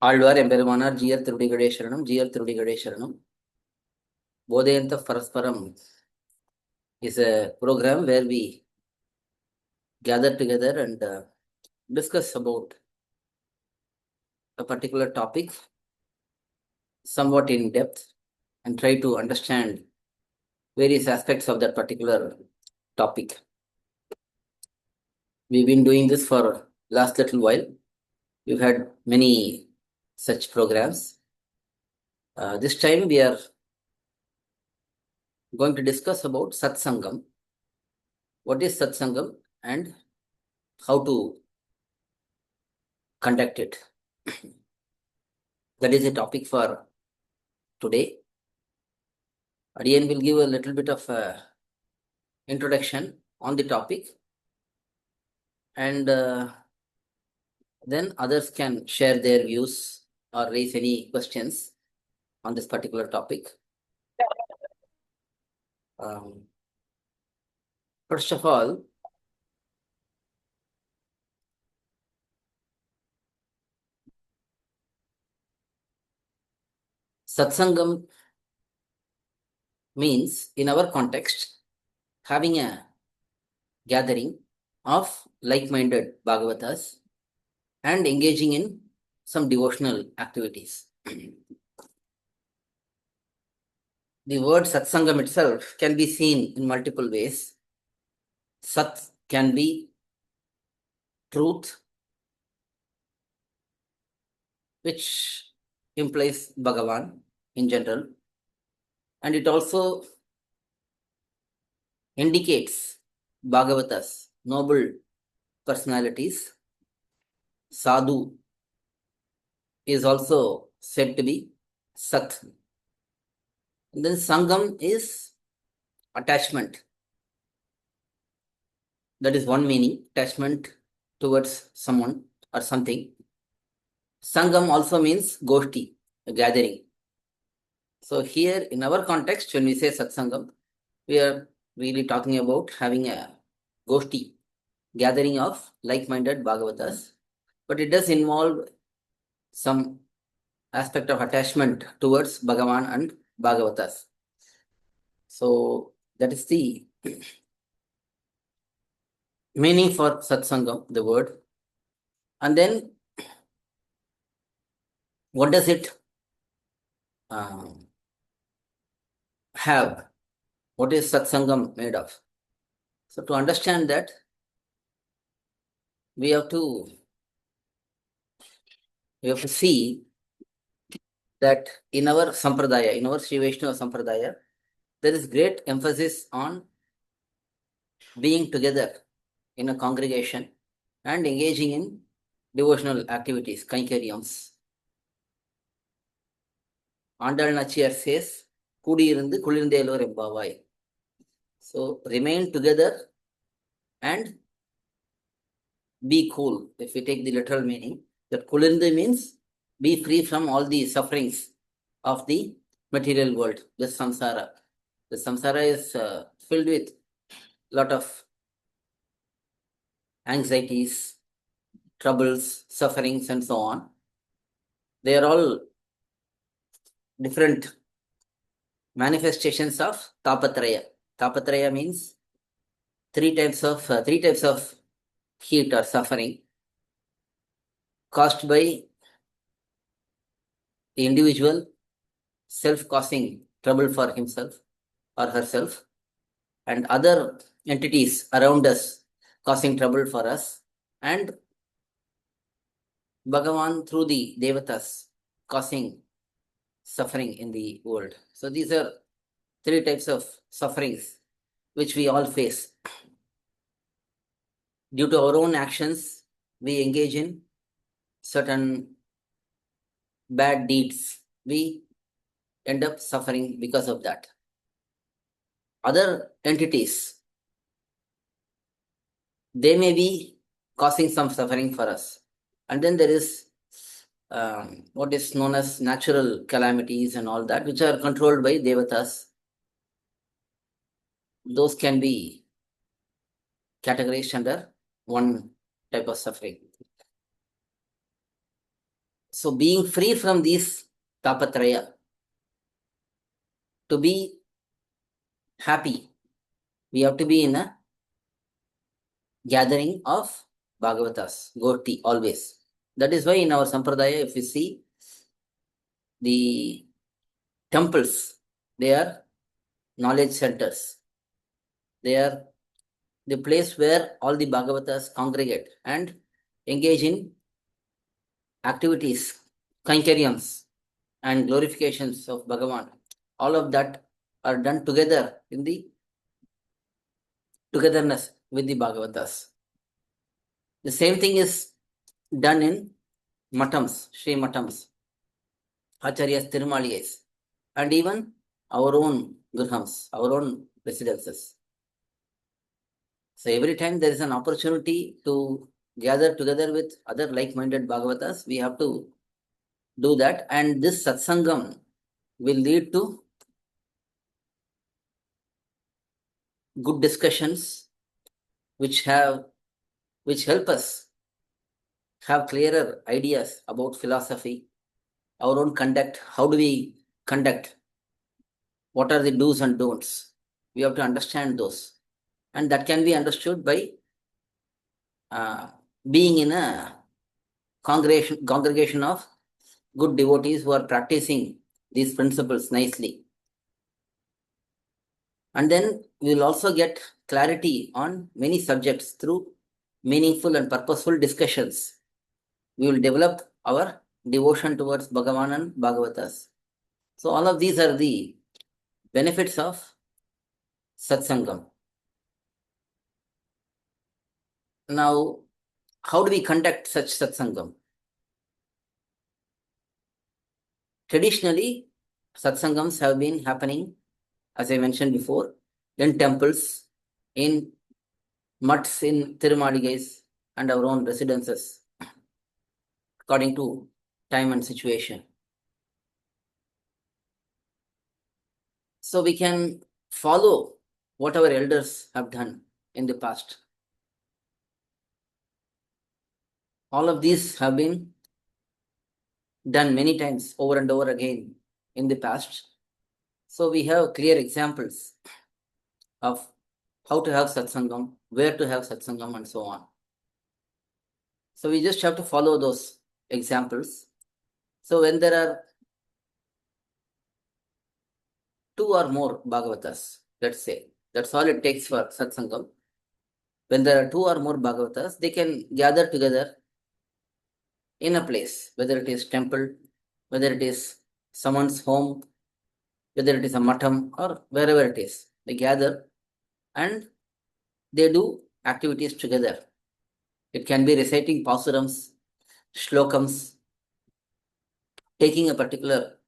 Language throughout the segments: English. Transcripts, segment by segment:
ஆழ்வார் எம்பெருமானார் ஜீயர் திருடிகளே சரணம், ஜீயர் திருடிகளே சரணம். bOdhayantha parasparam is a program where we gather together and discuss about a particular topic somewhat in depth and try to understand various aspects of that particular topic. We've been doing this for last little while. We've had many such programs. This time we are going to discuss about sathsangam. What is sathsangam and how to conduct it? That is a topic for today. Adiyan will give a little bit of introduction on the topic, and then others can share their views or raise any questions on this particular topic. First of all, satsangam means, in our context, having a gathering of like-minded Bhagavatas and engaging in some devotional activities. The word satsangam itself can be seen in multiple ways. Sat can be truth, which implies Bhagavan in general, and it also indicates Bhagavatas, noble personalities. Sadhu is also said to be Sat. And then Sangam is attachment. That is one meaning, attachment towards someone or something. Sangam also means Goshti, a gathering. So here in our context, when we say Satsangam, we are really talking about having a Goshti, gathering of like-minded Bhagavatas. But it does involve some aspect of attachment towards Bhagavan and Bhagavatas. So that is the meaning for Satsangam, the word. And then what does it have? What is Satsangam made of? So to understand that, we have to see that in our Sampradaya, in our Sri Vaishnava Sampradaya, there is great emphasis on being together in a congregation and engaging in devotional activities, Kainkaryams. Andal Nachiyar says, Kudiyirundu Kulirundelor Embavai. So remain together and be cool. If we take the literal meaning, that Kulirundu means be free from all the sufferings of the material world, the samsara. The samsara is filled with a lot of anxieties, troubles, sufferings, and so on. They are all different manifestations of tapatraya. Tapatraya means three types of heat or suffering caused by the individual self-causing trouble for himself or herself, and other entities around us causing trouble for us, and Bhagavan through the Devatas causing suffering in the world. So these are three types of sufferings which we all face. Due to our own actions, we engage in certain bad deeds. We end up suffering because of that. Other entities, they may be causing some suffering for us. And then there is what is known as natural calamities and all that, which are controlled by Devatas. Those can be categorized under one type of suffering. So being free from these tapatraya, to be happy, we have to be in a gathering of Bhagavatas, Goti, always. That is why in our Sampradaya, if you see the temples, they are knowledge centers. They are the place where all the Bhagavatas congregate and engage in activities, kainkariams, and glorifications of Bhagavan. All of that are done together in the togetherness with the Bhagavatas. The same thing is done in matams, Sri matams, Acharyas, Tirumaliyas, and even our own grihams, our own residences. So every time there is an opportunity to gather together with other like-minded Bhagavatas, we have to do that. And this satsangam will lead to good discussions which help us have clearer ideas about philosophy, our own conduct, how do we conduct, what are the do's and don'ts. We have to understand those. And that can be understood by uh, being in a congregation of good devotees who are practicing these principles nicely. And then we will also get clarity on many subjects through meaningful and purposeful discussions. We will develop our devotion towards Bhagavan and Bhagavatas. So all of these are the benefits of satsangam. Now, how do we conduct such satsangam? Traditionally, satsangams have been happening, as I mentioned before, in temples, in mutts, in Tirumaligas, and our own residences, according to time and situation. So we can follow what our elders have done in the past. All of these have been done many times over and over again in the past. So we have clear examples of how to have satsangam, where to have satsangam, and so on. So we just have to follow those examples. So when there are two or more Bhagavatas, let's say, that's all it takes for satsangam. When there are two or more Bhagavatas, they can gather together in a place, whether it is temple, whether it is someone's home, whether it is a matam or wherever it is. They gather and they do activities together. It can be reciting pasurams, shlokams, taking a particular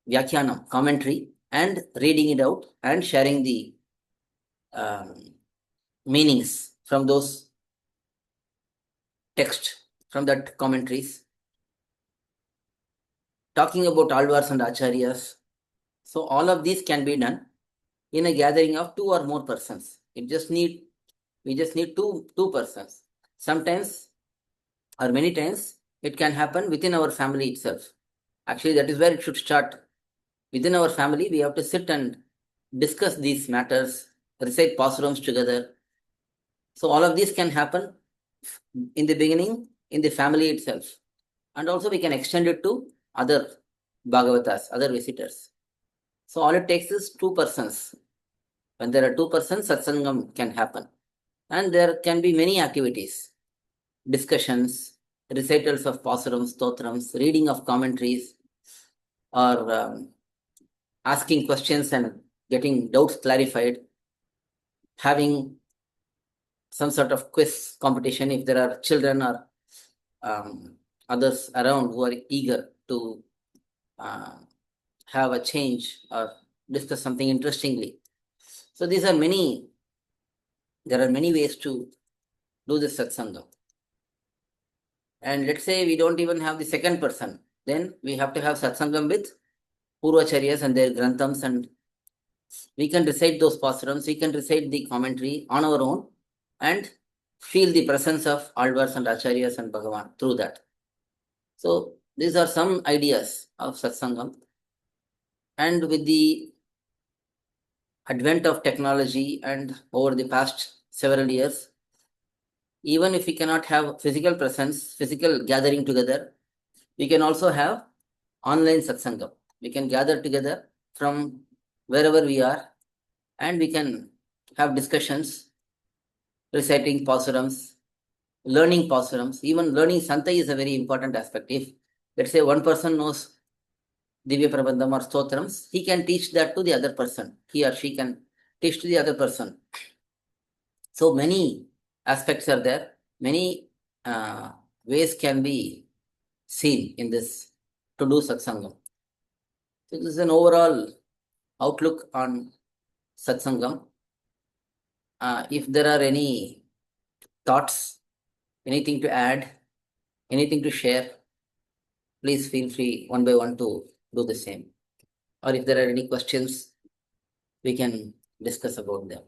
vyakyanam, commentary, and reading it out and sharing the meanings from those text, from that commentaries. Talking about alvars and acharyas. So all of these can be done in a gathering of two or more persons. We just need two persons. Sometimes or many times it can happen within our family itself. Actually, that is where it should start. Within our family, we have to sit and discuss these matters, recite pasurams together. So all of this can happen in the beginning in the family itself. And also we can extend it to other Bhagavatas, other visitors. So all it takes is two persons. When there are two persons, satsangam can happen. And there can be many activities, discussions, recitals of pasurams, stotrams, reading of commentaries, or asking questions and getting doubts clarified, having some sort of quiz competition if there are children or others around who are eager to have a change or discuss something interestingly. So there are many ways to do this satsangam. And let's say we don't even have the second person, then we have to have satsangam with Purvacharyas and their granthams, and we can recite those pasurams, we can recite the commentary on our own and feel the presence of alvars and acharyas and Bhagavan through that. So these are some ideas of satsangam. And with the advent of technology and over the past several years, even if we cannot have physical presence, physical gathering together, we can also have online satsangam. We can gather together from wherever we are and we can have discussions, reciting pasurams, learning pasurams. Even learning Santai is a very important aspect. If, let's say, one person knows Divya Prabandham or Stotrams, he can teach that to the other person. He or she can teach to the other person. So many aspects are there. Many ways can be seen in this to do satsangam. So this is an overall outlook on satsangam. If there are any thoughts, anything to add, anything to share, please feel free one by one to do the same. Or if there are any questions, we can discuss about them.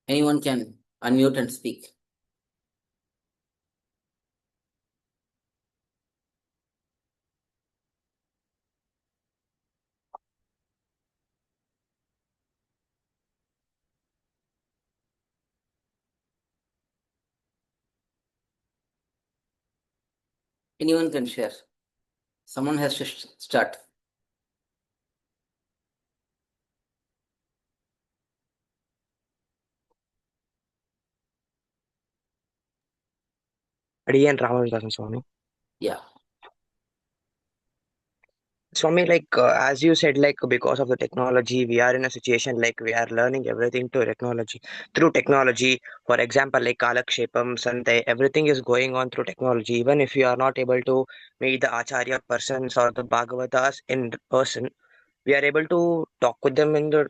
Anyone can unmute and speak. Anyone can share. Someone has to start. Adiyan Ramanujasan Swami. Yeah. Swami, like as you said, like because of the technology, we are in a situation like we are learning everything to technology through technology. For example, like Kalakshepam, Sante, everything is going on through technology. Even if you are not able to meet the Acharya persons or the Bhagavatas in person, we are able to talk with them in the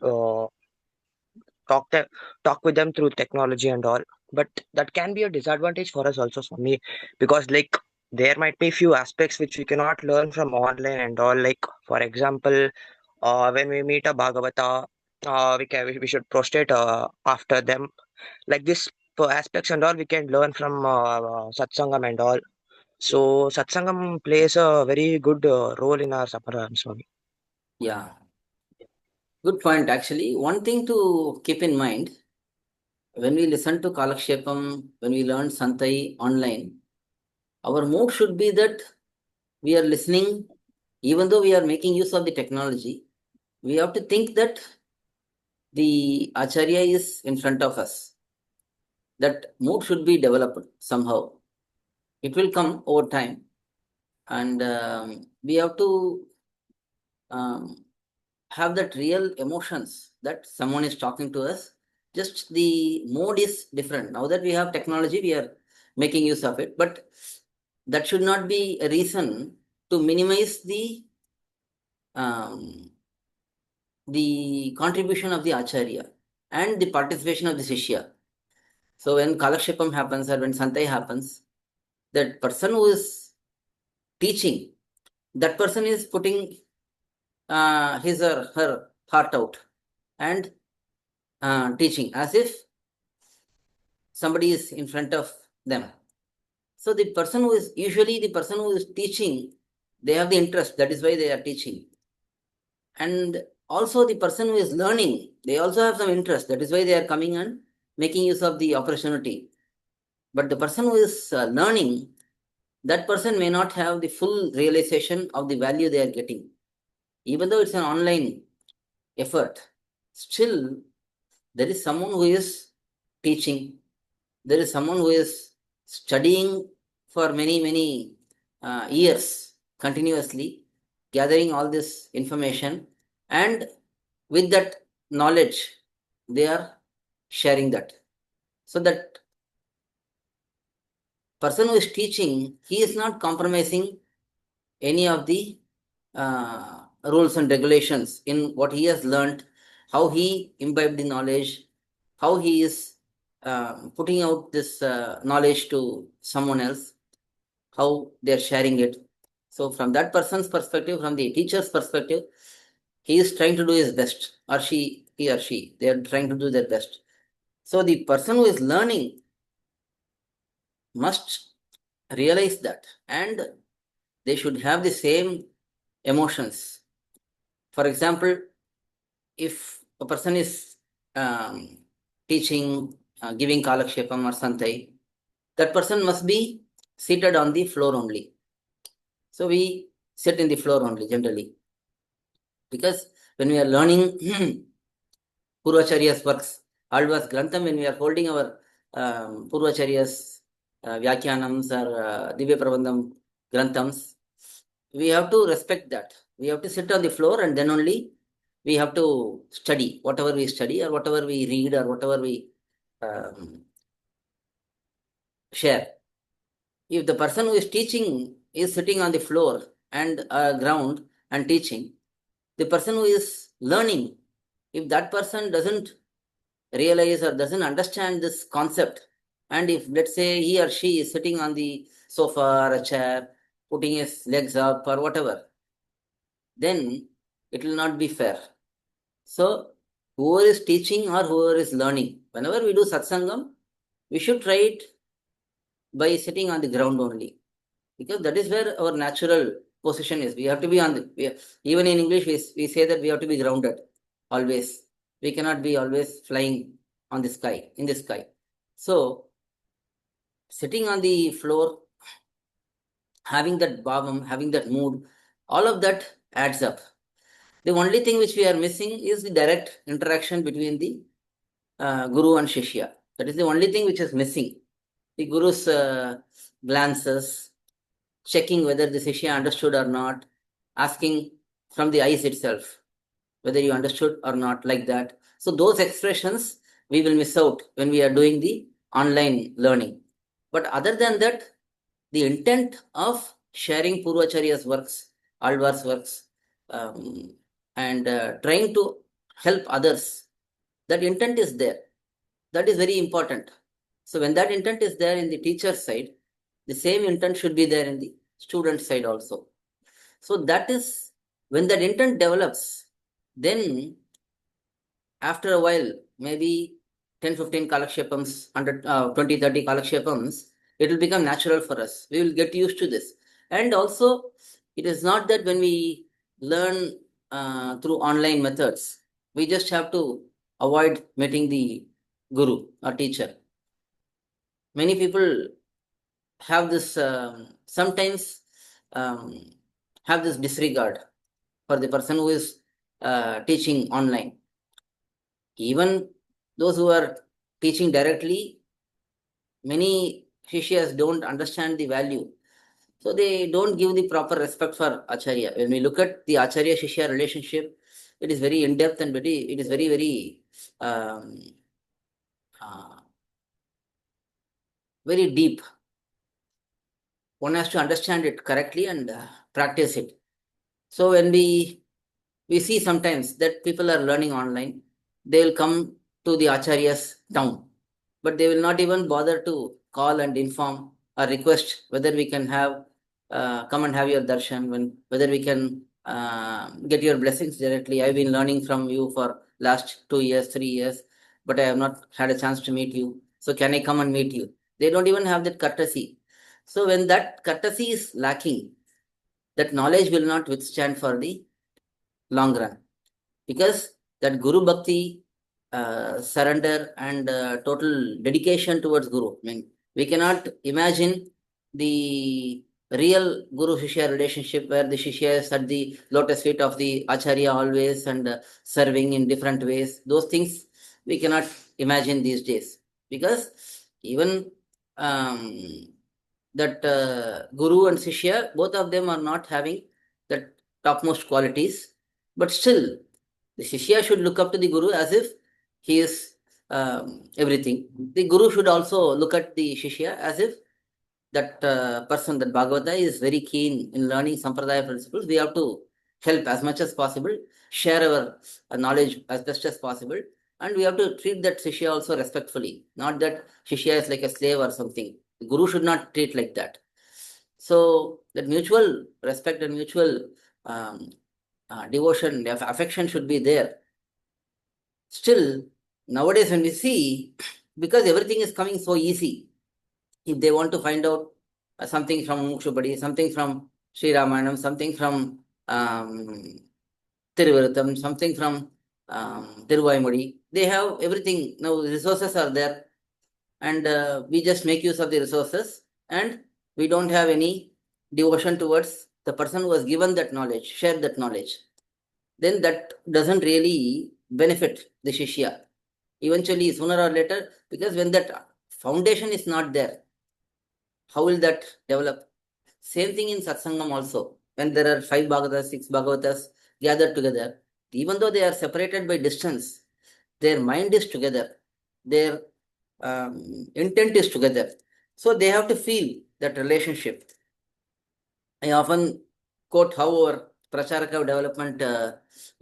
talk the, talk with them through technology and all, but that can be a disadvantage for us also, for me, because like there might be few aspects which we cannot learn from online and all. Like for example, when we meet a bhagavata, we should prostrate after them, like this aspects and all we can learn from satsangam and all. So satsangam plays a very good role in our samparadayam, Swami. Yeah. Good point, actually. One thing to keep in mind when we listen to Kalakshepam, when we learn Santai online, our mood should be that we are listening, even though we are making use of the technology, we have to think that the Acharya is in front of us. That mood should be developed somehow. It will come over time, and we have to um, have that real emotions that someone is talking to us. Just the mode is different. Now that we have technology, we are making use of it, but that should not be a reason to minimize um, the contribution of the acharya and the participation of the shishya. So when kalakshepam happens or when santai happens, that person who is teaching, that person is putting his or her heart out and teaching as if somebody is in front of them. So the person who is usually the person who is teaching, they have the interest. That is why they are teaching. And also the person who is learning, they also have some interest. That is why they are coming and making use of the opportunity. But the person who is learning, that person may not have the full realization of the value they are getting. Even though it's an online effort, still there is someone who is teaching, there is someone who is studying for many years continuously, gathering all this information, and with that knowledge they are sharing that. So that person who is teaching, he is not compromising any of the rules and regulations in what he has learned, how he imbibed the knowledge, how he is putting out this knowledge to someone else, how they are sharing it. So, from that person's perspective, from the teacher's perspective, he is trying to do his best, or he or she, they are trying to do their best. So, the person who is learning, must realize that, and they should have the same emotions. For example, if a person is teaching, giving kalakshepam or santai, that person must be seated on the floor only. So we sit in the floor only generally, because when we are learning Purvacharya's works, Alva's Grantham, when we are holding our Purvacharya's Vyakyanams or Divya Prabandham Granthams, we have to respect that. We have to sit on the floor, and then only we have to study whatever we study or whatever we read or whatever we share. If the person who is teaching is sitting on the floor and ground and teaching, the person who is learning, if that person doesn't realize or doesn't understand this concept, and if, let's say, he or she is sitting on the sofa or a chair, putting his legs up or whatever, then it will not be fair. So whoever is teaching or whoever is learning, whenever we do satsangam, we should try it by sitting on the ground only, because that is where our natural position is. We have to be on the, even in English, we say that we have to be grounded always. We cannot be always flying on the sky, in the sky. So sitting on the floor, having that bhavam, having that mood, all of that adds up. The only thing which we are missing is the direct interaction between the guru and shishya. That is the only thing which is missing. The guru's glances, checking whether the shishya understood or not, asking from the eyes itself whether you understood or not, like that. So those expressions we will miss out when we are doing the online learning. But other than that, the intent of sharing Purvacharya's works, Alvar's works, and trying to help others, that intent is there. That is very important. So when that intent is there in the teacher's side, the same intent should be there in the student side also. So that is, when that intent develops, then after a while, maybe 10, 15 kalakshepams, 100, 20, 30 kalakshepams, it will become natural for us. We will get used to this. And also, it is not that when we learn through online methods, we just have to avoid meeting the guru or teacher. Many people have this, sometimes have this disregard for the person who is teaching online. Even those who are teaching directly, many shishyas don't understand the value. So they don't give the proper respect for Acharya. When we look at the Acharya Shishya relationship, it is very in depth and it is very, very, um, uh, very deep. One has to understand it correctly and practice it. So when we see sometimes that people are learning online, they will come to the Acharya's town, but they will not even bother to call and inform or request whether we can have come and have your darshan, whether we can get your blessings directly. I've been learning from you for last 2 years, 3 years, but I have not had a chance to meet you. So can I come and meet you? They don't even have that courtesy. So when that courtesy is lacking, that knowledge will not withstand for the long run, because that Guru Bhakti, surrender and total dedication towards Guru. I mean, we cannot imagine the real Guru Shishya relationship where the Shishya is at the lotus feet of the Acharya always and serving in different ways. Those things we cannot imagine these days, because even that Guru and Shishya, both of them are not having that topmost qualities, but still the Shishya should look up to the Guru as if he is everything. The Guru should also look at the Shishya as if that person, that Bhagavata, is very keen in learning Sampradaya principles. We have to help as much as possible, share our knowledge as best as possible, and we have to treat that Shishya also respectfully, not that Shishya is like a slave or something. The Guru should not treat like that. So that mutual respect and mutual devotion, affection should be there. Still, nowadays when we see, because everything is coming so easy, if they want to find out something from Mukshupadi, something from Sri Ramayana, something from Thiruvirutham, something from Tiruvaimudi, they have everything. Now resources are there, and we just make use of the resources, and we don't have any devotion towards the person who has given that knowledge, shared that knowledge. Then that doesn't really benefit the Shishya. Eventually, sooner or later, because when that foundation is not there, how will that develop? Same thing in satsangam also. When there are 5 Bhagavatas, 6 Bhagavatas gathered together, even though they are separated by distance, their mind is together, their intent is together. So they have to feel that relationship. I often quote how our Pracharaka development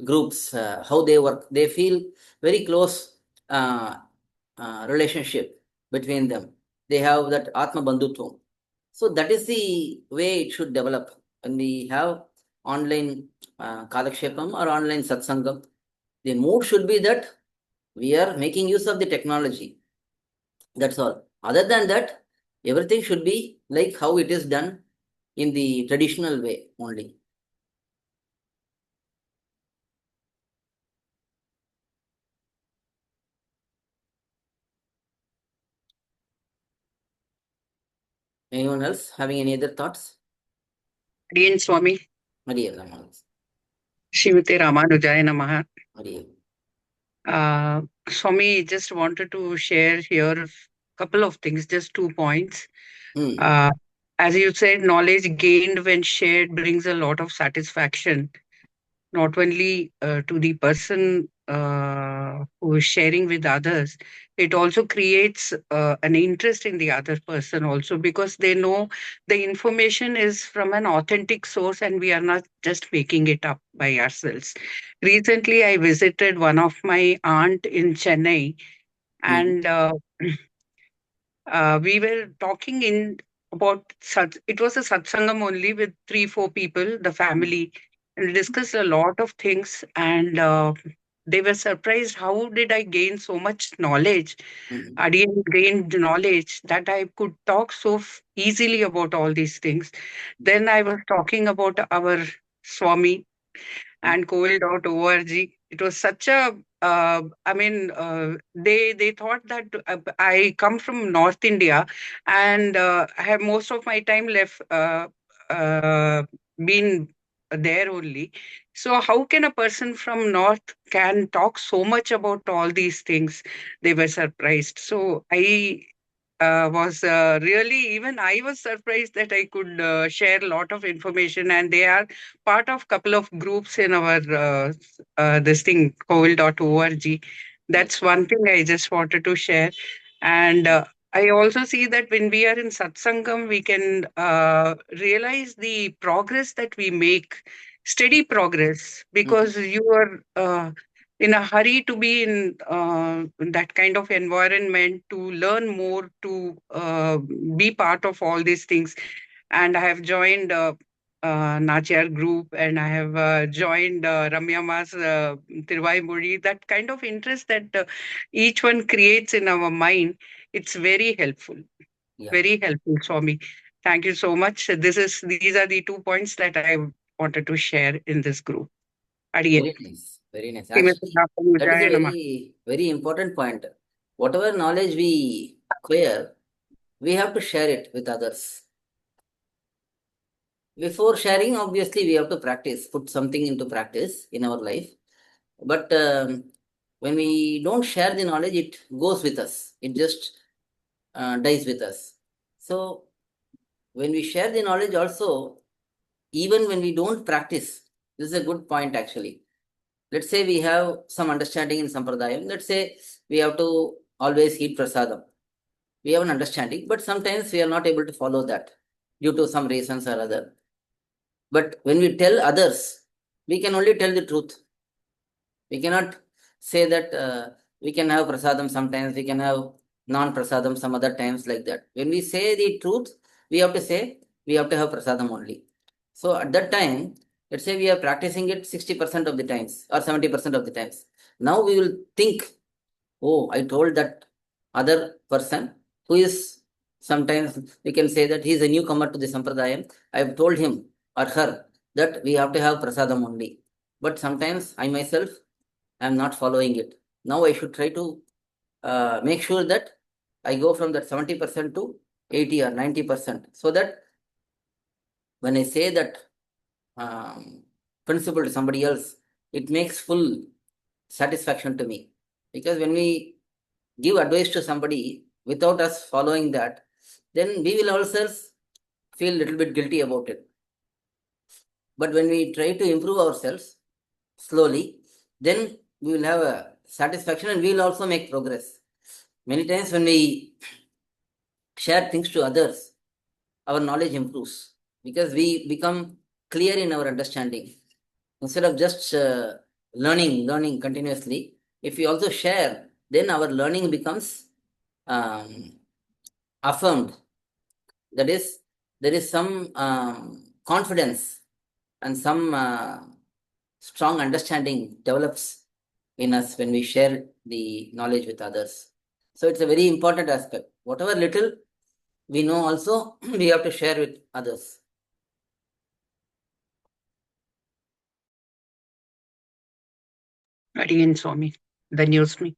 groups, how they work. They feel very close relationship between them. They have that Atma Bandhutvam. So that is the way it should develop. When we have online Kalakshepam or online Satsangam, the mood should be that we are making use of the technology. That's all. Other than that, everything should be like how it is done in the traditional way only. Anyone else having any other thoughts? Adiyan Swami, Hare Rama. Shivate Ramanujaya Namaha. Hare. Swami, just wanted to share here a couple of things, just 2 points. Hmm. As you said, knowledge gained when shared brings a lot of satisfaction, not only to the person who is sharing with others, it also creates an interest in the other person also, because they know the information is from an authentic source and we are not just making it up by ourselves. Recently, I visited one of my aunt in Chennai, Hmm. and we were talking in about it was a satsangam only with 3 4 people, the family, and we discussed a lot of things, and they were surprised how did I gain so much knowledge. Hmm. I didn't gain knowledge that I could talk so easily about all these things. Then I was talking about our Swami and covid.org. It was such a they thought that I come from North India, and I have most of my time left uh, been there only. So how can a person from North can talk so much about all these things? They were surprised. So I was really, even I was surprised that I could share a lot of information, and they are part of couple of groups in our this thing covid.org. That's one thing I just wanted to share. And I also see that when we are in satsangam, we can realize the progress that we make, steady progress, Hmm. because you are in a hurry to be in that kind of environment to learn more, to be part of all these things. And I have joined Nachyar group, and I have joined Ramya Mas Tirvai Muri. That kind of interest that each one creates in our mind, it's very helpful. Yeah. Very helpful, Swami. Thank you so much. These are the 2 points that I wanted to share in this group. Adiye. Very nice. Very nice. Srimati Actually, that is a Ramanujaya Namaha. very, very important point. Whatever knowledge we acquire, we have to share it with others. Before sharing, obviously, we have to practice, put something into practice in our life. But when we don't share the knowledge, it goes with us. It just dies with us. So when we share the knowledge also, even when we don't practice, this is a good point actually. Let's say we have some understanding in Sampradayam. Let's say we have to always eat prasadam. We have an understanding, but sometimes we are not able to follow that due to some reasons or other. But when we tell others, we can only tell the truth. We cannot say that we can have prasadam sometimes, we can have non-prasadam some other times like that. When we say the truth, we have to say we have to have prasadam only. So at that time, let's say we are practicing it 60% of the times or 70% of the times. Now we will think, oh, I told that other person who is Sometimes we can say that he is a newcomer to the Sampradayam. I have told him or her that we have to have prasadam only. But sometimes I myself am not following it. Now I should try to make sure that I go from that 70% to 80 or 90%, so that when I say that principle to somebody else, it makes full satisfaction to me. Because when we give advice to somebody without us following that, then we will ourselves feel a little bit guilty about it. But when we try to improve ourselves slowly, then we will have a satisfaction and we will also make progress. Many times when we share things to others, our knowledge improves because we become clear in our understanding. Instead of just learning continuously, if we also share, then our learning becomes affirmed. That is, there is some confidence and some strong understanding develops in us when we share the knowledge with others. So it's a very important aspect. Whatever little we know also, we have to share with others. Adiyan Swami, the news me.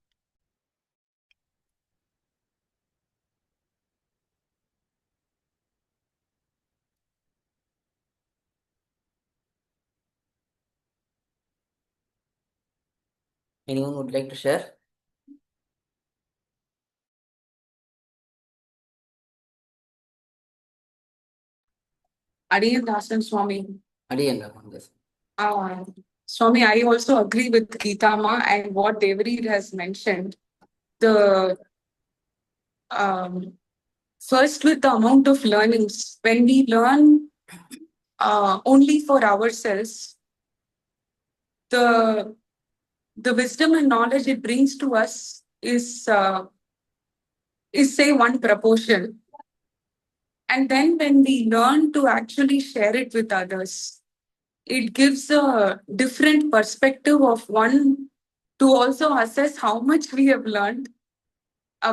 Anyone would like to share? Adiyan Dasan Swami. Adiyan, on this. Swami, I also agree with Geetama and what Devareed has mentioned. The first, with the amount of learnings, when we learn only for ourselves, the wisdom and knowledge it brings to us is say one proportion. And then when we learn to actually share it with others, it gives a different perspective of one to also assess how much we have learned.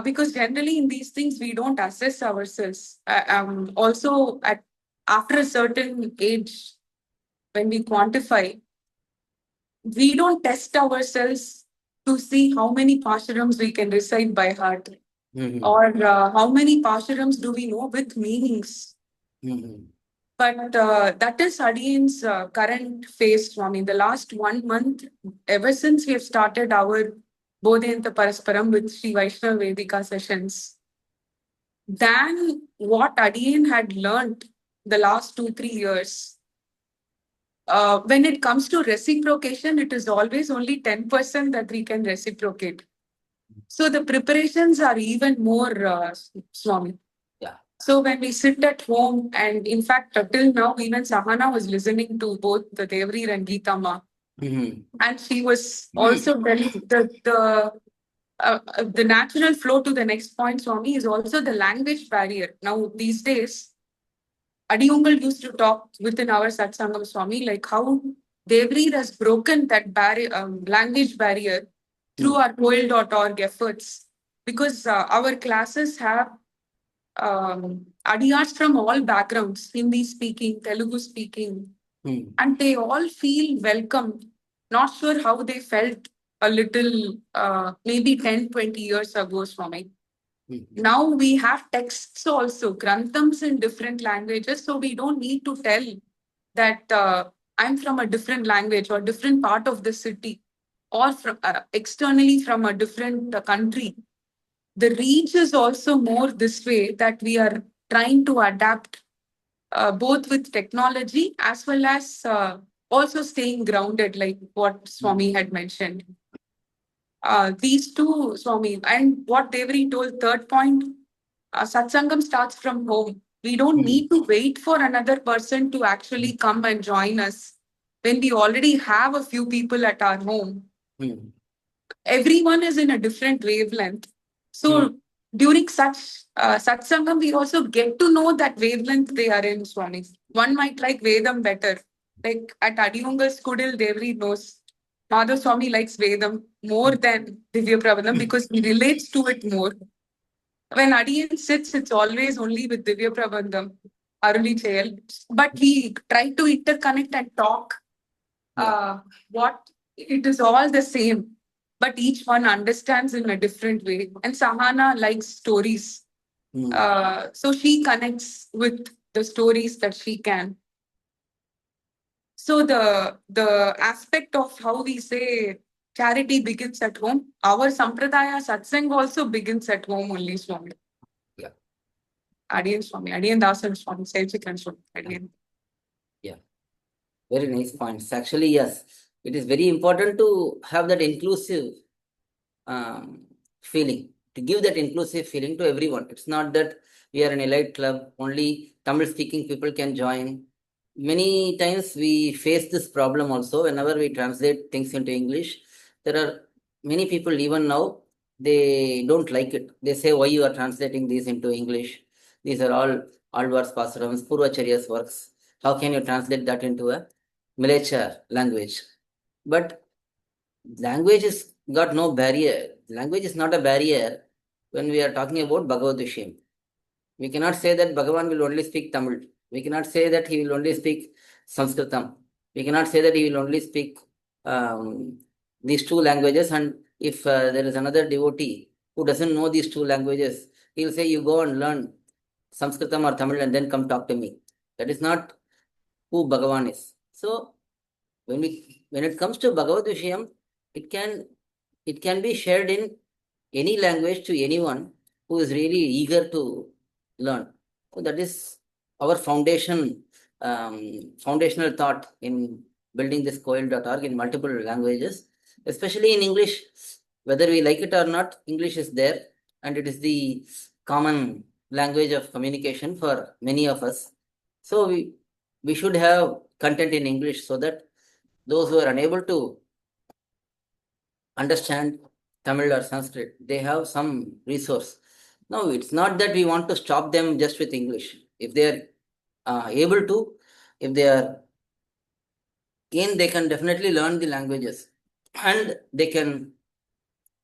Because generally in these things, we don't assess ourselves. Also, after a certain age, when we quantify, we don't test ourselves to see how many pasharams we can recite by heart, or how many pasharams do we know with meanings. But that is Adiyan's current phase, Swami. The last 1 month, ever since we have started our bOdhayantha parasparam with Sri Vaishnava Vedika sessions, than what Adiyan had learned the last 2-3 years. When it comes to reciprocation, it is always only 10% that we can reciprocate. So the preparations are even more, Swami. Yeah. So when we sit at home, and in fact, till now, even Sahana was listening to both the Devareed and Geetama. And she was also telling the natural flow to the next point, Swami, is also the language barrier. Now, these days, Adiyungal used to talk within our satsangam, Swami, like how Devareed has broken that barrier, language barrier through our Koil.org efforts. Because our classes have Adiyars from all backgrounds, Hindi speaking, Telugu speaking, and they all feel welcomed. Not sure how they felt a little, maybe 10-20 years ago, Swami. Now we have texts also, granthams in different languages, so we don't need to tell that I'm from a different language or different part of the city, or from externally from a different country. The reach is also more this way, that we are trying to adapt both with technology as well as also staying grounded, like what Swami had mentioned. These two, Swami, and what Devareed told, third point, satsangam starts from home. We don't need to wait for another person to actually come and join us. When we already have a few people at our home, everyone is in a different wavelength. So during such satsangam, we also get to know that wavelength they are in, Swami. One might like Vedam better. Like at Adiyungal's Kudil, Devareed knows Madhav Swami likes Vedam more than Divya Prabandam because he relates to it more. When Adiyan sits, it's always only with Divya Prabandham, Aruli Chayal. But we try to interconnect and talk. What it is all the same, but each one understands in a different way. And Sahana likes stories. So she connects with the stories that she can. So the aspect of how we say charity begins at home, our Sampradaya Satsang also begins at home only, Swami. Yeah. Adiyan Swami, Adiyan Dasan Swami, Selchikran Swami, Adiyan. Yeah. Very nice points. Actually, yes, it is very important to have that inclusive feeling, to give that inclusive feeling to everyone. It's not that we are an elite club, only Tamil speaking people can join. Many times we face this problem also whenever we translate things into English. There are many people, even now, they don't like it. They say, why you are translating these into English? These are all Alvar's Pasarams, Purvacharya's works. How can you translate that into a miniature language? But language is got no barrier. Language is not a barrier when we are talking about Bhagavad Vishayam. We cannot say that Bhagavan will only speak Tamil. We cannot say that he will only speak Sanskritam. We cannot say that he will only speak these two languages. And if there is another devotee who doesn't know these two languages, he will say, you go and learn Sanskritam or Tamil and then come talk to me. That is not who Bhagavan is. So when it comes to Bhagavad Vishayam, it can be shared in any language to anyone who is really eager to learn. So that is our foundational thought in building this coil.org in multiple languages, especially in English. Whether we like it or not, English is there, and it is the common language of communication for many of us. So we should have content in English so that those who are unable to understand Tamil or Sanskrit, they have some resource. No, it's not that we want to stop them just with English. If they are able to, if they are keen, they can definitely learn the languages and they can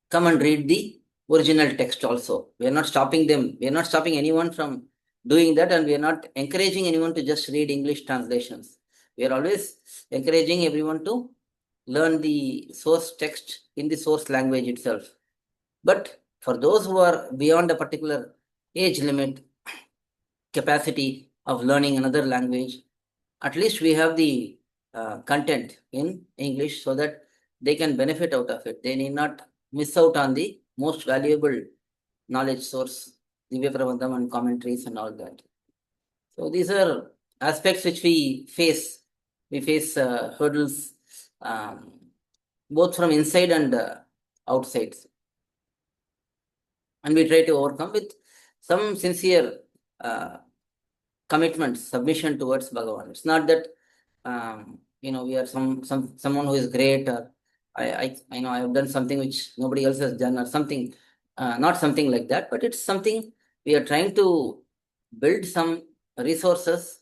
come and read the original text also. We are not stopping them. We are not stopping anyone from doing that, and we are not encouraging anyone to just read English translations. We are always encouraging everyone to learn the source text in the source language itself. But for those who are beyond a particular age limit, capacity of learning another language, at least we have the content in English so that they can benefit out of it. They need not miss out on the most valuable knowledge source, Divya Prabandham and commentaries and all that. So these are aspects which we face. We face hurdles both from inside and outside. And we try to overcome with some sincere commitment, submission towards Bhagavan. It's not that we are someone who is great, or I have done something which nobody else has done, or something, not something like that, but it's something we are trying to build some resources,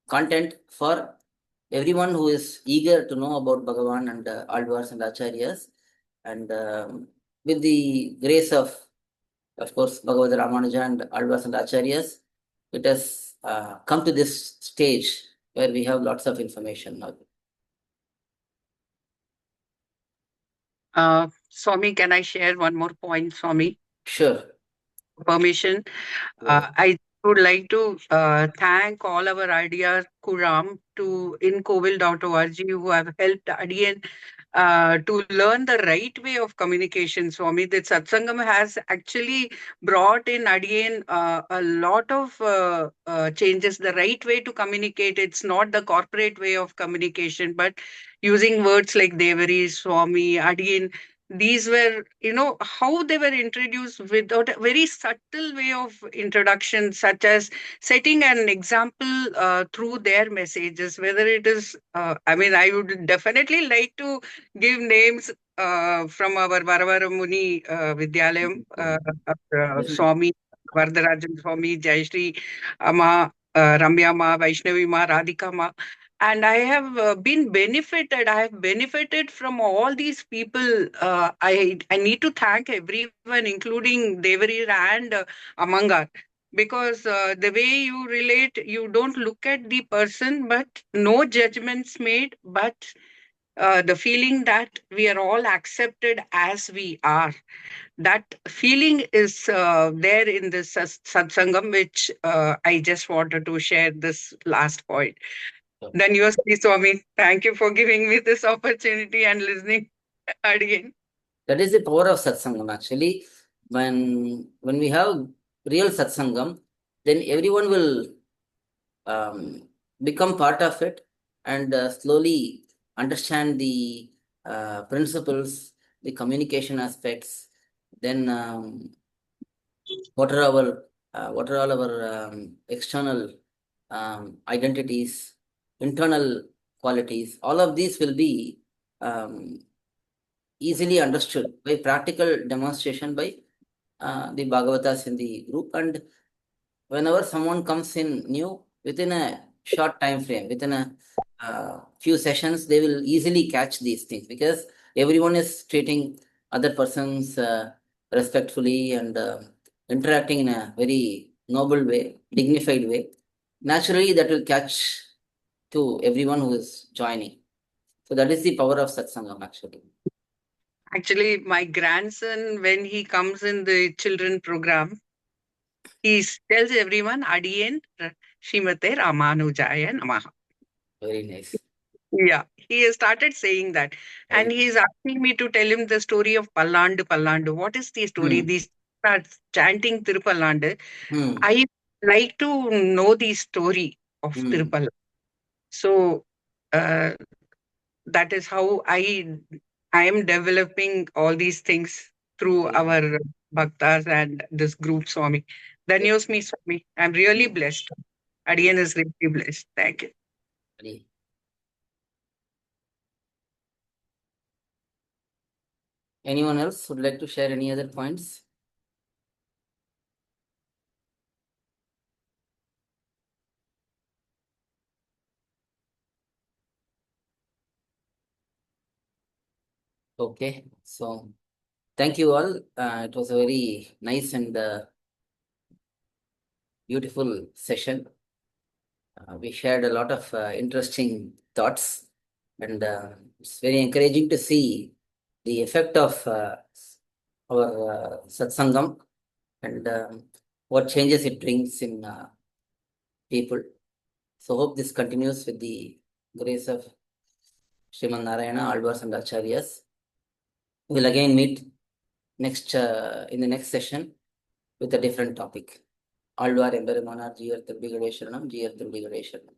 content for everyone who is eager to know about Bhagavan and Alvars and Acharyas, and with the grace of course, Bhagavad Ramanuja and Alvars and Acharyas, it has come to this stage where we have lots of information now. Swami, can I share one more point, Swami? Sure. Permission. I would like to thank all our Adiyar Kuram in Kovil.org who have helped Adiyan to learn the right way of communication. Swami, that satsangam has actually brought in Adiyan a lot of changes. The right way to communicate, it's not the corporate way of communication, but using words like Devari, Swami, Adiyan. These were, how they were introduced without a very subtle way of introduction, such as setting an example through their messages, whether it is, I would definitely like to give names from our Varavara Muni Vidyalayam, Swami, Vardarajan Swami, Jayashree Amma, Ramya Ma, Vaishnavi Ma, Radhika Ma. And I have been benefited. I have benefited from all these people. I need to thank everyone, including Devarir and Amangar, because the way you relate, you don't look at the person, but no judgments made, but the feeling that we are all accepted as we are. That feeling is there in this satsangam, which I just wanted to share this last point. Then yours, please, Swami. Thank you for giving me this opportunity and listening again. That is the power of satsangam. Actually, when we have real satsangam, then everyone will become part of it and slowly understand the principles, the communication aspects. Then what are all our external identities, internal qualities. All of these will be um, easily understood by practical demonstration by the Bhagavatas in the group. And whenever someone comes in new, within a short time frame, within a few sessions, they will easily catch these things because everyone is treating other persons respectfully and interacting in a very noble way, dignified way. Naturally, that will catch to everyone who is joining. So that is the power of satsangam, actually. Actually, my grandson, when he comes in the children program, he tells everyone, Adiyen Srimate Ramanujaya Namaha. Very nice. Yeah, he has started saying that. And he is asking me to tell him the story of Pallandu Pallandu. What is the story? These are chanting Tirupallandu. I like to know the story of Tirupallandu. So that is how I am developing all these things through our bhaktas and this group, Swami. Dhanyos me, Swami. I'm really blessed. Adiyan is really blessed. Thank you. Anyone else would like to share any other points? Okay, so thank you all. It was a very nice and beautiful session. We shared a lot of interesting thoughts, and it's very encouraging to see the effect of our satsangam and what changes it brings in people. So hope this continues with the grace of Sriman Narayana, Alvars and Acharyas. We'll again meet next in the next session with a different topic. Alvar Emberemanar Jiyar Tirbigadesharanam, Jiyar Tirbigadesharanam.